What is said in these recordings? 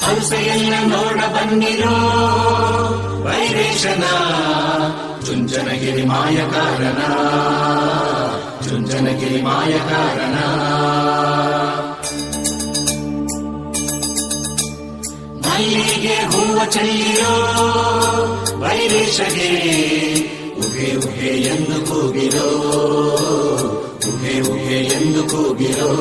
ಹಂಸೆಯನ್ನ ನೋಡ ಬನ್ನಿರೋ ವೈರೇಶನ ಚುಂಚನಗಿರಿ ಮಾಯ ಕಾರಣ ಚುಂಚನಗಿರಿ ಮಾಯ ಕಾರಣ ಮಲ್ಲಿಗೆ ಹೂವ ಚೆಲ್ಲಿರೋ ವೈರೇಶಗೆ ಉಗೆ ಉಗೆ ಎಂದು ಕೂಗಿರೋ ಉಗೆ ಉಗೆ ಎಂದು ಕೂಗಿರೋ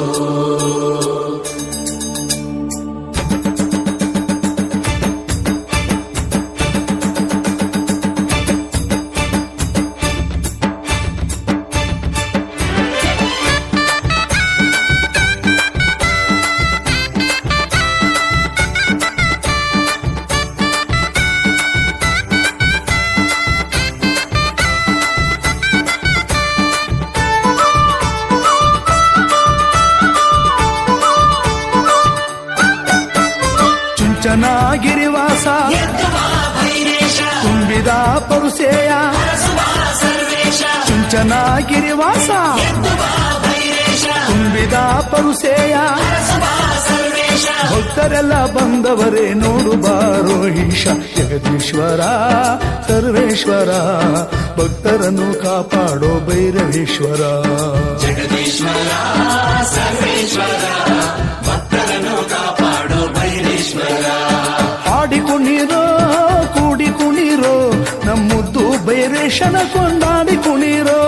ಚುಂಚನಗಿರಿವಾಸ ತುಂಬಿದ ಪರುಸೆಯ ಚುಂಚನಗಿರಿವಾಸ ತುಂಬಿದ ಪರುಸೆಯ ಭಕ್ತರೆಲ್ಲ ಬಂದವರೇ ನೋಡು ಬಾರೋ ಈಶ ಜಗದೀಶ್ವರ ಸರ್ವೇಶ್ವರ ಭಕ್ತರನ್ನು ಕಾಪಾಡೋ ಭೈರವೇಶ್ವರ ಜಗದೀಶ್ವರ ಸರ್ವೇಶ್ವರ ಭಕ್ತರನ್ನು ಕಾಪಾಡೋ ಭೈರೇಶ್ವರ ಹಾಡಿ ಕುಣಿರೋ ಕೂಡಿ ಕುಣಿರೋ ನಮ್ಮುದ್ದು ಭೈರೇಶನ ಕೊಂಡಾಡಿ ಕುಣಿರೋ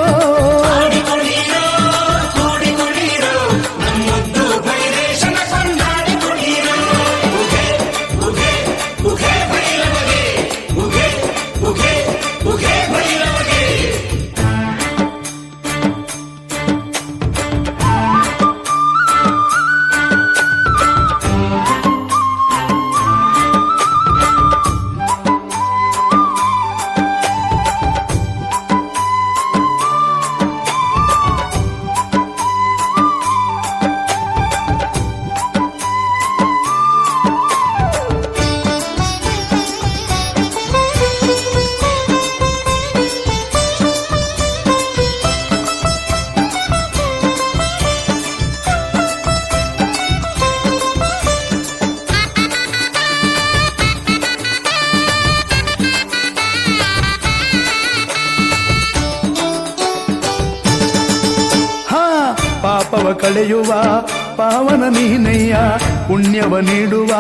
ಪಾಪವ ಕಳೆಯುವ ಪಾವನ ನೀನಯ್ಯ ಪುಣ್ಯವ ನೀಡುವ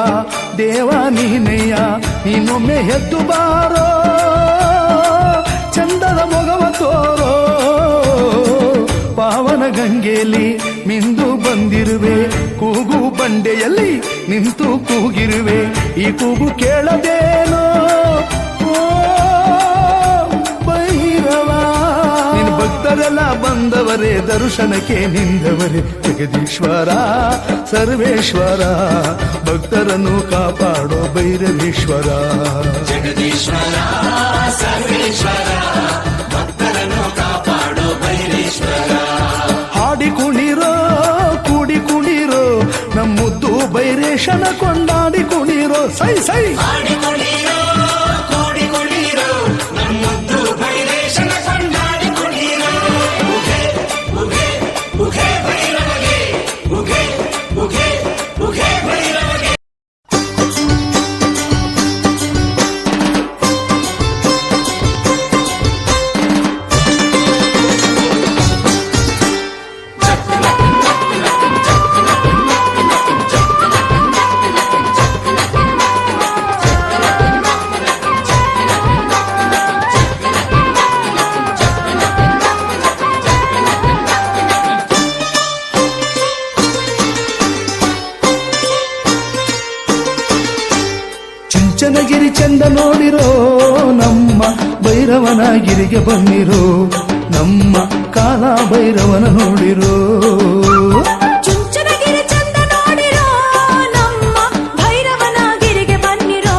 ದೇವ ನೀನಯ್ಯ ನೀನೊಮ್ಮೆ ಎದ್ದು ಬಾರೋ ಚಂದದ ಮೊಗವ ತೋರೋ ಪಾವನ ಗಂಗೆಯಲ್ಲಿ ಮಿಂದು ಬಂದಿರುವೆ ಕೂಗು ಬಂಡೆಯಲ್ಲಿ ನಿಂತು ಕೂಗಿರುವೆ ಈ ಕೂಗು ಕೇಳದೇನೋ ಭಕ್ತರೆಲ್ಲ ಬಂದವರೇ ದರ್ಶನಕ್ಕೆ ನಿಂದವರೇ ಜಗದೀಶ್ವರ ಸರ್ವೇಶ್ವರ ಭಕ್ತರನ್ನು ಕಾಪಾಡೋ ಭೈರವೇಶ್ವರ ಜಗದೀಶ್ವರ ಸರ್ವೇಶ್ವರ ಭಕ್ತರನ್ನು ಕಾಪಾಡೋ ಭೈರೇಶ್ವರ ಹಾಡಿ ಕುಣಿರೋ ಕೂಡಿ ಕುಣಿರೋ ನಮ್ಮುದ್ದು ಭೈರೇಶನ ಕೊಂಡಾಡಿ ಕುಣಿರೋ ಸೈ ಸೈ ಹಾಡಿ ಕುಣಿರೋ ಕೂಡಿ ಕುಣಿರೋ ನಮ್ಮುದ್ದು ಭೈರೇಶನ ಕೊಂಡಾಡಿ ಕುಣಿರೋ ಉಗೆ ಉಗೆ ಉಗೆ ಭೈರವಗೆ ಉಗೆ ಉಗೆ ಉಗೆ ಭೈರವಗೆ ಚುಂಚನಗಿರಿ ಚಂದ ನೋಡಿರೋ ನಮ್ಮ ಭೈರವನಗಿರಿಗೆ ಬನ್ನಿರೋ ನಮ್ಮ ಕಾಲ ಭೈರವನ ನೋಡಿರೋ ಚುಂಚನಗಿರಿ ಚಂದ ನೋಡಿರೋ ನಮ್ಮ ಭೈರವನಗಿರಿಗೆ ಬನ್ನಿರೋ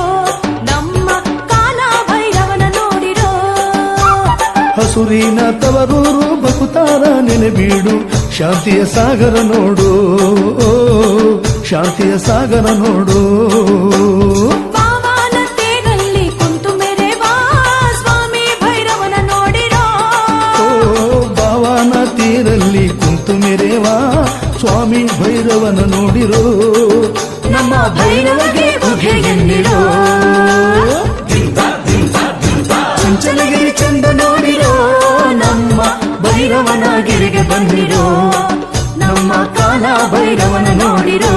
ನಮ್ಮ ಕಾಲ ಭೈರವನ ನೋಡಿರೋ ಹಸುರಿನ ತವರೂರು ಬಕುತಾರ ನೆಲೆಬೀಡು ಶಾಂತಿಯ ಸಾಗರ ನೋಡು ಶಾಂತಿಯ ಸಾಗರ ನೋಡು ತೀರಲ್ಲಿ ಕುಂತು ಮೆರೆವಾ ಸ್ವಾಮಿ ಭೈರವನ ನೋಡಿರೋ ನಮ್ಮ ಭೈರವಗೆ ಉಘೆ ಎನ್ನಿರೋ ಚಂಚಲಗಿರಿ ಚಂದ ನೋಡಿರೋ ನಮ್ಮ ಭೈರವನ ಗಿರಿಗೆ ಬಂದಿರೋ ನಮ್ಮ ಕಾಲ ಭೈರವನ ನೋಡಿರೋ